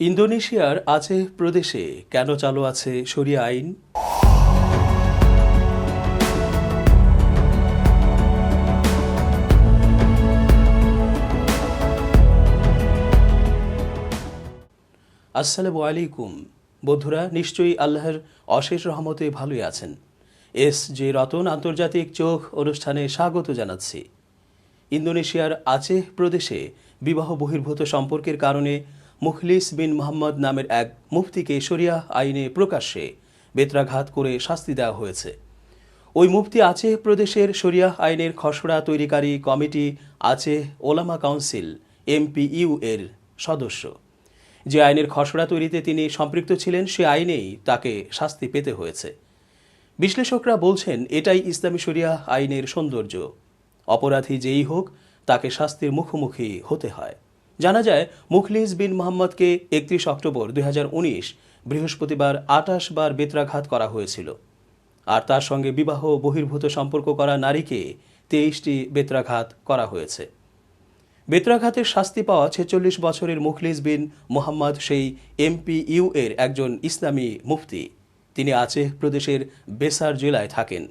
ইন্দোনেশিয়ার আচেহ প্রদেশে কেন চালু আছে শরিয়া আইন? আসসালামু আলাইকুম বন্ধুরা, নিশ্চয়ই আল্লাহর অশেষ রহমতে ভালোই আছেন। যে রতন আন্তর্জাতিক চোখ অনুষ্ঠানে স্বাগত জানাচ্ছি। ইন্দোনেশিয়ার আচেহ প্রদেশে বিবাহ বহির্ভূত সম্পর্কের কারণে মুখলিস বিন মোহাম্মদ নামের এক মুফতিকে শরিয়া আইনে প্রকাশ্যে বেত্রাঘাত করে শাস্তি দেওয়া হয়েছে। ওই মুফতি আচেহ প্রদেশের শরিয়া আইনের খসড়া তৈরিকারী কমিটি আচেহ ওলামা কাউন্সিল MPU এর সদস্য। যে আইনের খসড়া তৈরিতে তিনি সম্পৃক্ত ছিলেন, সে আইনেই তাকে শাস্তি পেতে হয়েছে। বিশ্লেষকরা বলছেন, এটাই ইসলামী শরিয়া আইনের সৌন্দর্য। অপরাধী যেই হোক, তাকে শাস্তির মুখোমুখি হতে হয়। জানা যায়, মুখলিস বিন মোহাম্মদকে 31 অক্টোবর 2019 বৃহস্পতিবার 28 বার বেত্রাঘাত করা হয়েছিল। আর তার সঙ্গে বিবাহ বহির্ভূত সম্পর্ক করা নারীকে 23টি বেত্রাঘাত করা হয়েছে। বেত্রাঘাতের শাস্তি পাওয়া 46 বছরের মুখলিস বিন মোহাম্মদ সেই MPU এর একজন ইসলামী মুফতি। তিনি আচেহ প্রদেশের বেসার জেলায় থাকেন।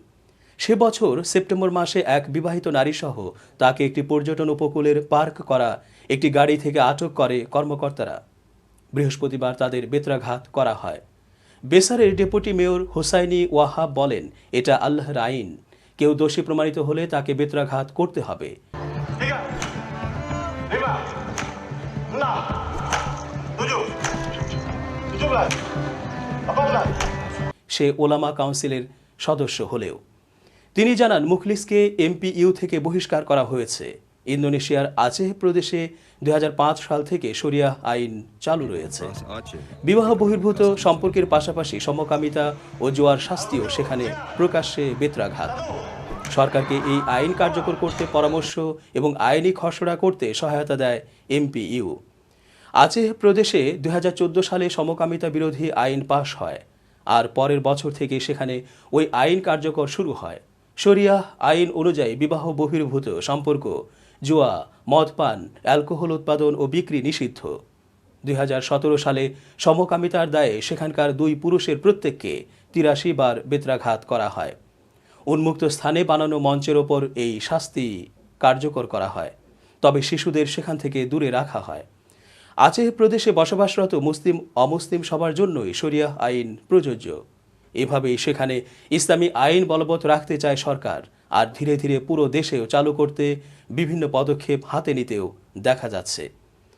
সে বছর সেপ্টেম্বর মাসে এক বিবাহিত নারীসহ তাকে একটি পর্যটন উপকূলের পার্ক করা একটি গাড়ি থেকে আটক করে কর্মকর্তারা। বৃহস্পতিবার তাদের বেত্রাঘাত করা হয়। বেসারের ডেপুটি মেয়র হোসাইনি ওয়াহাব বলেন, এটা আল্লাহর আইন। কেউ দোষী প্রমাণিত হলে তাকে বেত্রাঘাত করতে হবে। সে ওলামা কাউন্সিলের সদস্য হলেও তিনি জানান, মুখলিসকে MPU থেকে বহিষ্কার করা হয়েছে। ইন্দোনেশিয়ার আচেহ প্রদেশে 2005 সাল থেকে শরিয়া আইন চালু রয়েছে। বিবাহ বহির্ভূত সম্পর্কের পাশাপাশি সমকামিতা ও জোয়ার শাস্তিও সেখানে প্রকাশ্যে বেত্রাঘাত। সরকারকে এই আইন কার্যকর করতে পরামর্শ এবং আইনি খসড়া করতে সহায়তা দেয় MPU। আচেহ প্রদেশে 2014 সালে সমকামিতা বিরোধী আইন পাশ হয়, আর পরের বছর থেকে সেখানে ওই আইন কার্যকর শুরু হয়। শরিয়া আইন অনুযায়ী বিবাহ বহির্ভূত সম্পর্ক, জুয়া, মদপান, অ্যালকোহল উৎপাদন ও বিক্রি নিষিদ্ধ। 2017 সালে সমকামিতার দায়ে সেখানকার 2 পুরুষের প্রত্যেককে 83 বার বেত্রাঘাত করা হয়। উন্মুক্ত স্থানে বানানো মঞ্চের ওপর এই শাস্তি কার্যকর করা হয়, তবে শিশুদের সেখান থেকে দূরে রাখা হয়। আচেহ প্রদেশে বসবাসরত মুসলিম অমুসলিম সবার জন্যই শরিয়া আইন প্রযোজ্য। এভাবেই সেখানে ইসলামী আইন বলবৎ রাখতে চায় সরকার, আর ধীরে ধীরে পুরো দেশেও চালু করতে বিভিন্ন পদক্ষেপ হাতে নিতেও দেখা যাচ্ছে।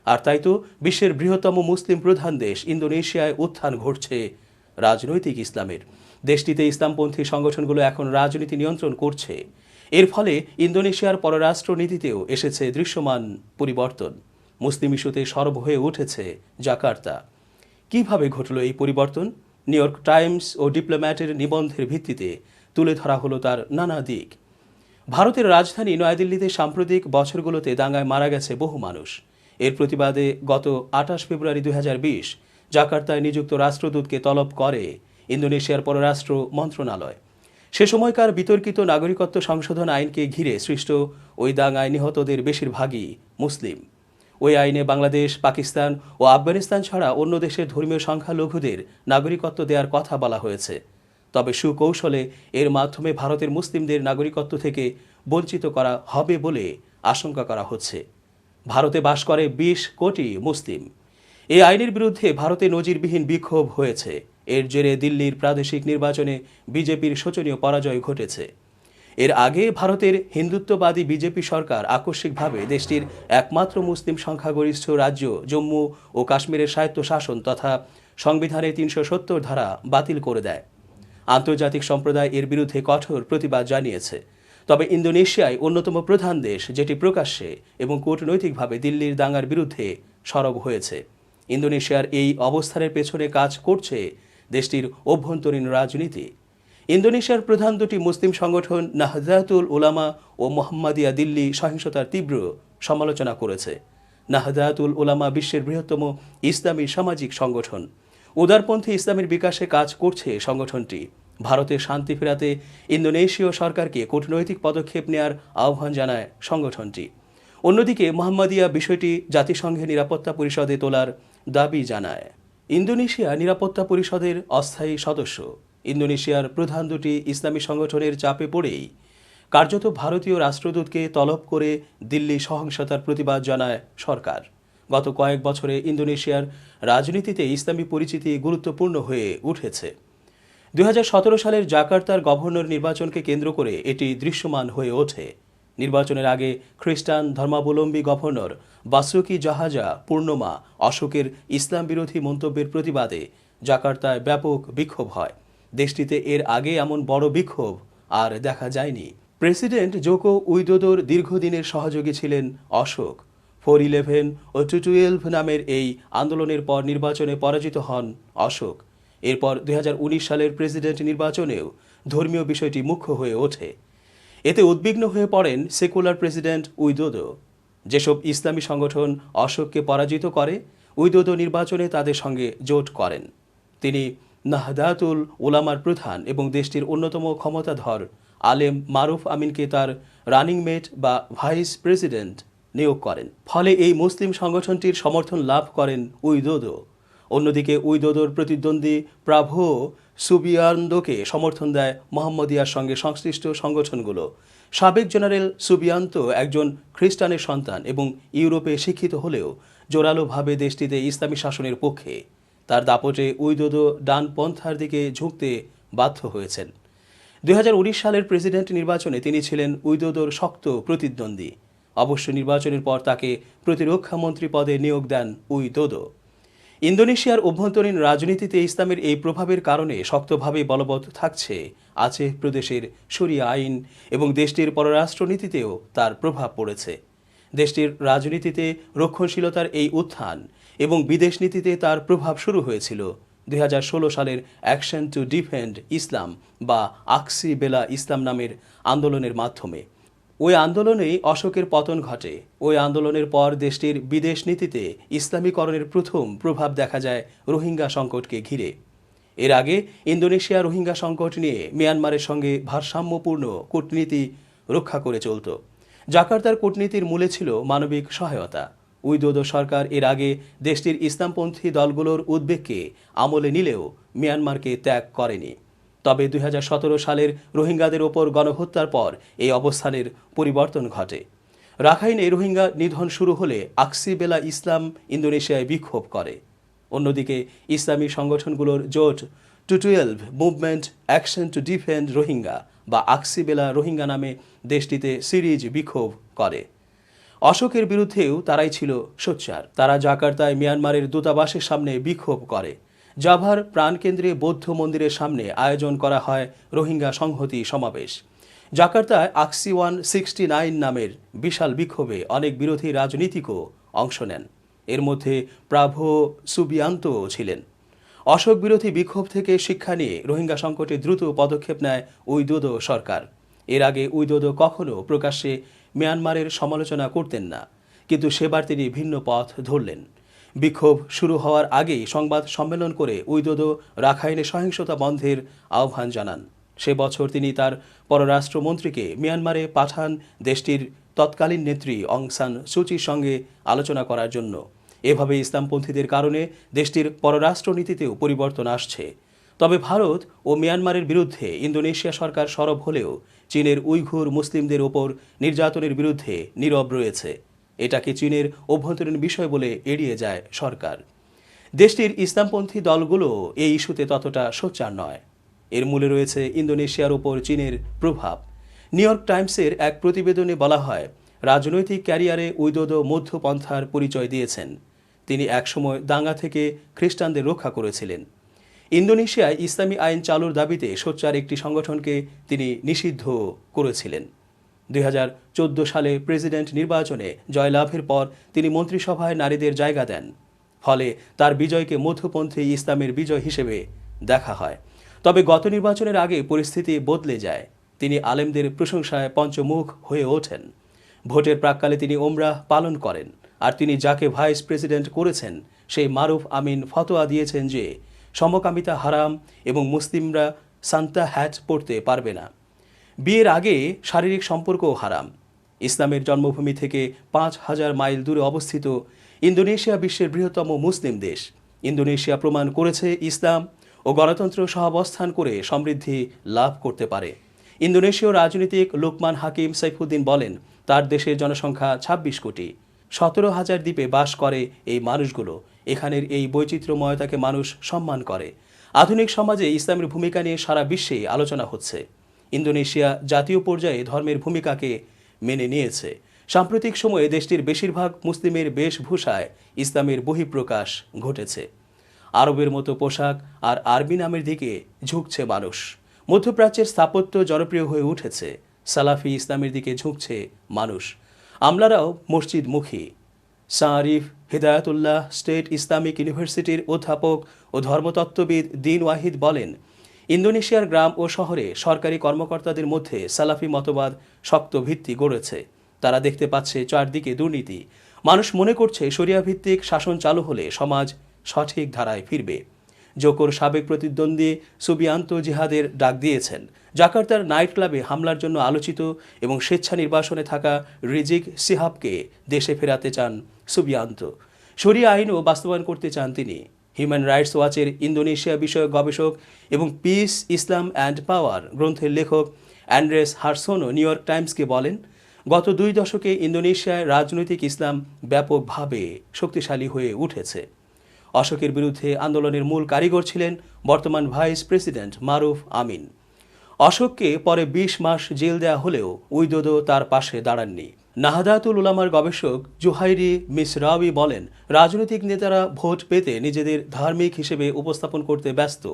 আর তাই তো বিশ্বের বৃহত্তম মুসলিম প্রধান দেশ ইন্দোনেশিয়ায় উত্থান ঘটছে রাজনৈতিক ইসলামের। দেশটিতে ইসলামপন্থী সংগঠনগুলো এখন রাজনীতি নিয়ন্ত্রণ করছে। এর ফলে ইন্দোনেশিয়ার পররাষ্ট্র নীতিতেও এসেছে দৃশ্যমান পরিবর্তন। মুসলিম ইস্যুতে সরব হয়ে উঠেছে জাকার্তা। কিভাবে ঘটল এই পরিবর্তন? নিউ ইয়র্ক টাইমস ও ডিপ্লোম্যাটের নিবন্ধের ভিত্তিতে তুলে ধরা হলো তার নানা দিক। ভারতের রাজধানী নয়াদিল্লিতে সাম্প্রতিক বছরগুলোতে দাঙ্গায় মারা গেছে বহু মানুষ। এর প্রতিবাদে গত 28 ফেব্রুয়ারি 2020 জাকার্তায় নিযুক্ত রাষ্ট্রদূতকে তলব করে ইন্দোনেশিয়ার পররাষ্ট্র মন্ত্রণালয়। সে সময়কার বিতর্কিত নাগরিকত্ব সংশোধন আইনকে ঘিরে সৃষ্ট ওই দাঙ্গায় নিহতদের বেশিরভাগই মুসলিম। ওই আইনে বাংলাদেশ, পাকিস্তান ও আফগানিস্তান ছাড়া অন্য দেশের ধর্মীয় সংখ্যালঘুদের নাগরিকত্ব দেওয়ার কথা বলা হয়েছে। তবে সুকৌশলে এর মাধ্যমে ভারতের মুসলিমদের নাগরিকত্ব থেকে বঞ্চিত করা হবে বলে আশঙ্কা করা হচ্ছে। ভারতে বাস করে 20 কোটি মুসলিম। এই আইনের বিরুদ্ধে ভারতে নজিরবিহীন বিক্ষোভ হয়েছে। এর জেরে দিল্লির প্রাদেশিক নির্বাচনে বিজেপির শোচনীয় পরাজয় ঘটেছে। এর আগে ভারতের হিন্দুত্ববাদী বিজেপি সরকার আকস্মিকভাবে দেশটির একমাত্র মুসলিম সংখ্যাগরিষ্ঠ রাজ্য জম্মু ও কাশ্মীরের স্বায়ত্তশাসন তথা সংবিধানের 370 ধারা বাতিল করে দেয়। আন্তর্জাতিক সম্প্রদায় এর বিরুদ্ধে কঠোর প্রতিবাদ জানিয়েছে। তবে ইন্দোনেশিয়ায় অন্যতম প্রধান দেশ, যেটি প্রকাশ্যে এবং কূটনৈতিকভাবে দিল্লির দাঙ্গার বিরুদ্ধে সরব হয়েছে। ইন্দোনেশিয়ার এই অবস্থানের পেছনে কাজ করছে দেশটির অভ্যন্তরীণ রাজনীতি। ইন্দোনেশিয়ার প্রধান দুটি মুসলিম সংগঠন নাহদাতুল উলামা ও মোহাম্মদিয়া দিল্লি সহিংসতার তীব্র সমালোচনা করেছে। নাহদাতুল উলামা বিশ্বের বৃহত্তম ইসলামী সামাজিক সংগঠন। উদারপন্থী ইসলামের বিকাশে কাজ করছে সংগঠনটি। ভারতের শান্তি ফেরাতে ইন্দোনেশীয় সরকারকে কূটনৈতিক পদক্ষেপ নেওয়ার আহ্বান জানায় সংগঠনটি। অন্যদিকে মোহাম্মদিয়া বিষয়টি জাতিসংঘের নিরাপত্তা পরিষদে তোলার দাবি জানায়। ইন্দোনেশিয়া নিরাপত্তা পরিষদের অস্থায়ী সদস্য। ইন্দোনেশিয়ার প্রধান দুটি ইসলামী সংগঠনের চাপে পড়েই কার্যত ভারতীয় রাষ্ট্রদূতকে তলব করে দিল্লি সহিংসতার প্রতিবাদ জানায় সরকার। গত কয়েক বছরে ইন্দোনেশিয়ার রাজনীতিতে ইসলামী পরিচিতি গুরুত্বপূর্ণ হয়ে উঠেছে। 2017 সালের জাকার্তার গভর্নর নির্বাচনকে কেন্দ্র করে এটি দৃশ্যমান হয়ে ওঠে। নির্বাচনের আগে খ্রিস্টান ধর্মাবলম্বী গভর্নর বাসুকি জাহাজা পূর্ণমা অশোকের ইসলাম বিরোধী মন্তব্যের প্রতিবাদে জাকার্তায় ব্যাপক বিক্ষোভ হয়। দেশটিতে এর আগে এমন বড় বিক্ষোভ আর দেখা যায়নি। প্রেসিডেন্ট জোকো উইদোদোর দীর্ঘদিনের সহযোগী ছিলেন অশোক। 411 ও 212 নামের এই আন্দোলনের পর নির্বাচনে পরাজিত হন অশোক। এরপর 2019 সালের প্রেসিডেন্ট নির্বাচনেও ধর্মীয় বিষয়টি মুখ্য হয়ে ওঠে। এতে উদ্বিগ্ন হয়ে পড়েন সেকুলার প্রেসিডেন্ট উইদোদো। যেসব ইসলামী সংগঠন অশোককে পরাজিত করে, উইদোদো নির্বাচনে তাদের সঙ্গে জোট করেন। তিনি নাহদাতুল উলামার প্রধান এবং দেশটির অন্যতম ক্ষমতাধর আলেম মারুফ আমিনকে তার রানিং মেট বা ভাইস প্রেসিডেন্ট নিয়োগ করেন। ফলে এই মুসলিম সংগঠনটির সমর্থন লাভ করেন উইদোদো। অন্যদিকে উইদোদোর প্রতিদ্বন্দ্বী প্রাভো সুবিয়ান্দোকে সমর্থন দেয় মোহাম্মদিয়ার সঙ্গে সংশ্লিষ্ট সংগঠনগুলো। সাবেক জেনারেল সুবিয়ান্ত একজন খ্রিস্টানের সন্তান এবং ইউরোপে শিক্ষিত হলেও জোরালোভাবে দেশটিতে ইসলামী শাসনের পক্ষে। তার দাপটে উইদোদো ডানপন্থার দিকে ঝুঁকতে বাধ্য হয়েছেন। 2019 সালের প্রেসিডেন্ট নির্বাচনে তিনি ছিলেন উইদোদোর শক্ত প্রতিদ্বন্দ্বী। অবশ্য নির্বাচনের পর তাকে প্রতিরক্ষামন্ত্রী পদে নিয়োগ দেন উইদোদো। ইন্দোনেশিয়ার অভ্যন্তরীণ রাজনীতিতে ইসলামের এই প্রভাবের কারণে শক্তভাবে বলবৎ থাকছে আচেহ প্রদেশের শরিয়া আইন এবং দেশটির পররাষ্ট্রনীতিতেও তার প্রভাব পড়েছে। দেশটির রাজনীতিতে রক্ষণশীলতার এই উত্থান এবং বিদেশ নীতিতে তার প্রভাব শুরু হয়েছিল 2016 সালের অ্যাকশন টু ডিফেন্ড ইসলাম বা আক্সি বেলা ইসলাম নামের আন্দোলনের মাধ্যমে। ওই আন্দোলনেই অশোকের পতন ঘটে। ওই আন্দোলনের পর দেশটির বিদেশ নীতিতে ইসলামীকরণের প্রথম প্রভাব দেখা যায় রোহিঙ্গা সংকটকে ঘিরে। এর আগে ইন্দোনেশিয়া রোহিঙ্গা সংকট নিয়ে মিয়ানমারের সঙ্গে ভারসাম্যপূর্ণ কূটনীতি রক্ষা করে চলত। জাকার্তার কূটনীতির মূলে ছিল মানবিক সহায়তা। উইদোদো সরকার এর আগে দেশটির ইসলামপন্থী দলগুলোর উদ্বেগকে আমলে নিলেও মিয়ানমারকে ত্যাগ করেনি। তবে 2017 সালের রোহিঙ্গাদের ওপর গণহত্যার পর এই অবস্থানের পরিবর্তন ঘটে। রাখাইনে রোহিঙ্গা নিধন শুরু হলে আক্সি বেলা ইসলাম ইন্দোনেশিয়ায় বিক্ষোভ করে। অন্যদিকে ইসলামী সংগঠনগুলোর জোট 212 movement action to defend Rohingya বা আক্সি বেলা রোহিঙ্গা নামে দেশটিতে সিরিজ বিক্ষোভ করে। অশোকের বিরুদ্ধেও তারাই ছিল সোচ্চার। তারা জাকার্তায় মিয়ানমারের দূতাবাসের সামনে বিক্ষোভ করে। জাভার প্রাণকেন্দ্রে বৌদ্ধ মন্দিরের সামনে আয়োজন করা হয় রোহিঙ্গা সংহতি সমাবেশ। জাকার্তায় আক্সি 169 নামের বিশাল বিক্ষোভে অনেক বিরোধী রাজনীতিকও অংশ নেন। এর মধ্যে প্রাভো সুবিয়ান্ত ছিলেন। অশোক বিরোধী বিক্ষোভ থেকে শিক্ষা নিয়ে রোহিঙ্গা সংকটে দ্রুত পদক্ষেপ নেয় উইদোদো সরকার। এর আগে উইদোদো কখনো প্রকাশ্যে মিয়ানমারের সমালোচনা করতেন না, কিন্তু সেবার তিনি ভিন্ন পথ ধরলেন। বিক্ষোভ শুরু হওয়ার আগেই সংবাদ সম্মেলন করে উইদোদো রাখাইনে সহিংসতা বন্ধের আহ্বান জানান। সে বছর তিনি তার পররাষ্ট্রমন্ত্রীকে মিয়ানমারে পাঠান দেশটির তৎকালীন নেত্রী অং সান সুচির সঙ্গে আলোচনা করার জন্য। এভাবে ইসলামপন্থীদের কারণে দেশটির পররাষ্ট্রনীতিতেও পরিবর্তন আসছে। তবে ভারত ও মিয়ানমারের বিরুদ্ধে ইন্দোনেশিয়া সরকার সরব হলেও চীনের উইঘুর মুসলিমদের ওপর নির্যাতনের বিরুদ্ধে নীরব রয়েছে। এটাকে চীনের অভ্যন্তরীণ বিষয় বলে এড়িয়ে যায় সরকার। দেশটির ইসলামপন্থী দলগুলো এই ইস্যুতে ততটা সোচ্চার নয়। এর মূলে রয়েছে ইন্দোনেশিয়ার ওপর চীনের প্রভাব। নিউ ইয়র্ক টাইমসের এক প্রতিবেদনে বলা হয়, রাজনৈতিক ক্যারিয়ারে উইদোদো মধ্যপন্থার পরিচয় দিয়েছেন। তিনি একসময় দাঙ্গা থেকে খ্রিস্টানদের রক্ষা করেছিলেন। ইন্দোনেশিয়ায় ইসলামী আইন চালুর দাবিতে সোচ্চার একটি সংগঠনকে তিনি নিষিদ্ধ করেছিলেন। 2014 সালে প্রেসিডেন্ট নির্বাচনে জয়লাভের পর তিনি মন্ত্রিসভায় নারীদের জায়গা দেন। ফলে তার বিজয়কে মধ্যপন্থী ইসলামের বিজয় হিসেবে দেখা হয়। তবে গত নির্বাচনের আগে পরিস্থিতি বদলে যায়। তিনি আলেমদের প্রশংসায় পঞ্চমুখ হয়ে ওঠেন। ভোটের প্রাক্কালে তিনি ওমরাহ পালন করেন। আর তিনি যাকে ভাইস প্রেসিডেন্ট করেছেন সেই মারুফ আমিন ফতোয়া দিয়েছেন যে সমকামিতা হারাম এবং মুসলিমরা সান্তা হ্যাট পরতে পারবে না। বিয়ের আগে শারীরিক সম্পর্কও হারাম। ইসলামের জন্মভূমি থেকে 5,000 মাইল দূরে অবস্থিত ইন্দোনেশিয়া বিশ্বের বৃহত্তম মুসলিম দেশ। ইন্দোনেশিয়া প্রমাণ করেছে ইসলাম ও গণতন্ত্র সহাবস্থান করে সমৃদ্ধি লাভ করতে পারে। ইন্দোনেশীয় রাজনীতিক লুকমান হাকিম সাইফুদ্দিন বলেন, তার দেশের জনসংখ্যা 26 কোটি, 17,000 দ্বীপে বাস করে এই মানুষগুলো। এখানের এই বৈচিত্র্যময়তাকে মানুষ সম্মান করে। আধুনিক সমাজে ইসলামের ভূমিকা নিয়ে সারা বিশ্বে আলোচনা হচ্ছে। ইন্দোনেশিয়া জাতীয় পর্যায়ে ধর্মের ভূমিকাকে মেনে নিয়েছে। সাম্প্রতিক সময়ে দেশটির বেশিরভাগ মুসলিমের বেশভূষায় ইসলামের বহিঃপ্রকাশ ঘটেছে। আরবের মতো পোশাক আর আরবি নামের দিকে ঝুঁকছে মানুষ। মধ্যপ্রাচ্যের স্থাপত্য জনপ্রিয় হয়ে উঠেছে। সালাফি ইসলামের দিকে ঝুঁকছে মানুষ। আমলারাও মসজিদমুখী। শারিফ হিদায়াতুল্লাহ স্টেট ইসলামিক ইউনিভার্সিটির অধ্যাপক ও ধর্মতত্ত্ববিদ দিন ওয়াহিদ বলেন, ইন্দোনেশিয়ার গ্রাম ও শহরে সরকারি কর্মকর্তাদের মধ্যে সালাফি মতবাদ শক্ত ভিত্তি গড়েছে। তারা দেখতে পাচ্ছে চারদিকে দুর্নীতি। মানুষ মনে করছে শরিয়া ভিত্তিক শাসন চালু হলে সমাজ সঠিক ধারায় ফিরবে। জোকোর সাবেক প্রতিদ্বন্দ্বী সুবিয়ান্তো জিহাদের ডাক দিয়েছেন। জাকার্তার নাইট ক্লাবে হামলার জন্য আলোচিত এবং স্বেচ্ছা নির্বাসনে থাকা রিজিক সিহাবকে দেশে ফেরাতে চান সুবিয়ান্তো। শরিয়া আইনও বাস্তবায়ন করতে চান তিনি। হিউম্যান রাইটস ওয়াচের ইন্দোনেশিয়া বিষয়ক গবেষক এবং পিস ইসলাম অ্যান্ড পাওয়ার গ্রন্থের লেখক অ্যান্ড্রেস হারসোনও নিউ ইয়র্ক টাইমসকে বলেন, গত 2 দশকে ইন্দোনেশিয়ায় রাজনৈতিক ইসলাম ব্যাপকভাবে শক্তিশালী হয়ে উঠেছে। অশোকের বিরুদ্ধে আন্দোলনের মূল কারিগর ছিলেন বর্তমান ভাইস প্রেসিডেন্ট মারুফ আমিন। অশোককে পরে 20 মাস জেল দেয়া হলেও উইদোদো তার পাশে দাঁড়াননি। নাহদাতুল উলামার গবেষক জুহাইরি মিসরাউই বলেন, রাজনৈতিক নেতারা ভোট পেতে নিজেদের ধার্মিক হিসেবে উপস্থাপন করতে ব্যস্ত।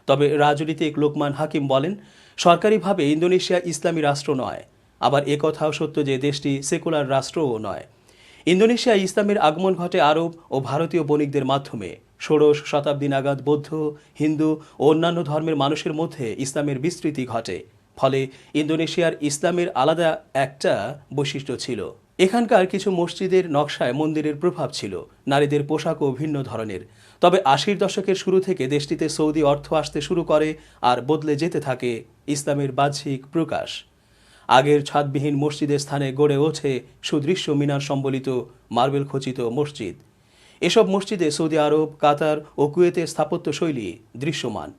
তবে রাজনীতিক লোকমান হাকিম বলেন, সরকারিভাবে ইন্দোনেশিয়া ইসলামী রাষ্ট্র নয়। আবার একথাও সত্য যে দেশটি সেকুলার রাষ্ট্রও নয়। ইন্দোনেশিয়ায় ইসলামের আগমন ঘটে আরব ও ভারতীয় বণিকদের মাধ্যমে। ষোড়শ শতাব্দী নাগাদ বৌদ্ধ, হিন্দু ও অন্যান্য ধর্মের মানুষের মধ্যে ইসলামের বিস্তৃতি ঘটে। ফলে ইন্দোনেশিয়ার ইসলামের আলাদা একটা বৈশিষ্ট্য ছিল। এখানকার কিছু মসজিদের নকশায় মন্দিরের প্রভাব ছিল। নারীদের পোশাকও ভিন্ন ধরনের। তবে 80 দশকের শুরু থেকে দেশটিতে সৌদি অর্থ আসতে শুরু করে আর বদলে যেতে থাকে ইসলামের বাহ্যিক প্রকাশ। আগের ছাদবিহীন মসজিদের স্থানে গড়ে ওঠে সুদৃশ্য মিনার সম্বলিত মার্বেল খচিত মসজিদ। এসব মসজিদে সৌদি আরব, কাতার ও কুয়েতের স্থাপত্যশৈলী দৃশ্যমান।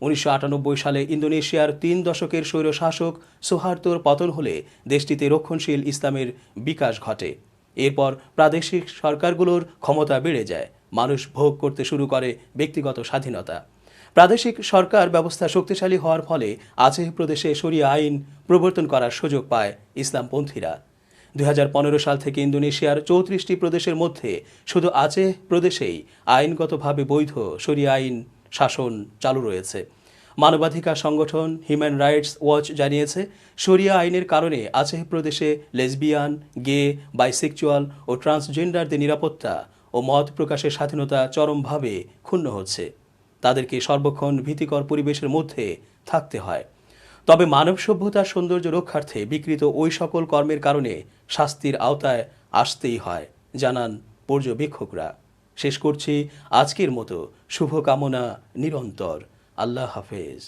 1998 সালে ইন্দোনেশিয়ার 3 দশকের স্বৈরশাসক সুহার্তোর পতন হলে দেশটিতে রক্ষণশীল ইসলামের বিকাশ ঘটে। এরপর প্রাদেশিক সরকারগুলোর ক্ষমতা বেড়ে যায়। মানুষ ভোগ করতে শুরু করে ব্যক্তিগত স্বাধীনতা। প্রাদেশিক সরকার ব্যবস্থা শক্তিশালী হওয়ার ফলে আচেহ প্রদেশে শরিয়া আইন প্রবর্তন করার সুযোগ পায় ইসলামপন্থীরা। 2015 সাল থেকে ইন্দোনেশিয়ার 34টি প্রদেশের মধ্যে শুধু আচেহ প্রদেশেই আইনগতভাবে বৈধ শরিয়া আইন শাসন চালু রয়েছে। মানবাধিকার সংগঠন হিউম্যান রাইটস ওয়াচ জানিয়েছে, শরিয়া আইনের কারণে আচেহ প্রদেশে লেসবিয়ান, গে, বাইসেক্সুয়াল ও ট্রান্সজেন্ডারদের নিরাপত্তা ও মত প্রকাশের স্বাধীনতা চরমভাবে ক্ষুণ্ণ হচ্ছে। তাদেরকে সর্বক্ষণ ভীতিকর পরিবেশের মধ্যে থাকতে হয়। তবে মানব সভ্যতার সৌন্দর্য রক্ষার্থে বিকৃত ওই সকল কর্মের কারণে শাস্তির আওতায় আসতেই হয়, জানান পর্যবেক্ষকরা। শেষ করছি আজকের মতো। শুভকামনা নিরন্তর। আল্লাহ হাফেজ।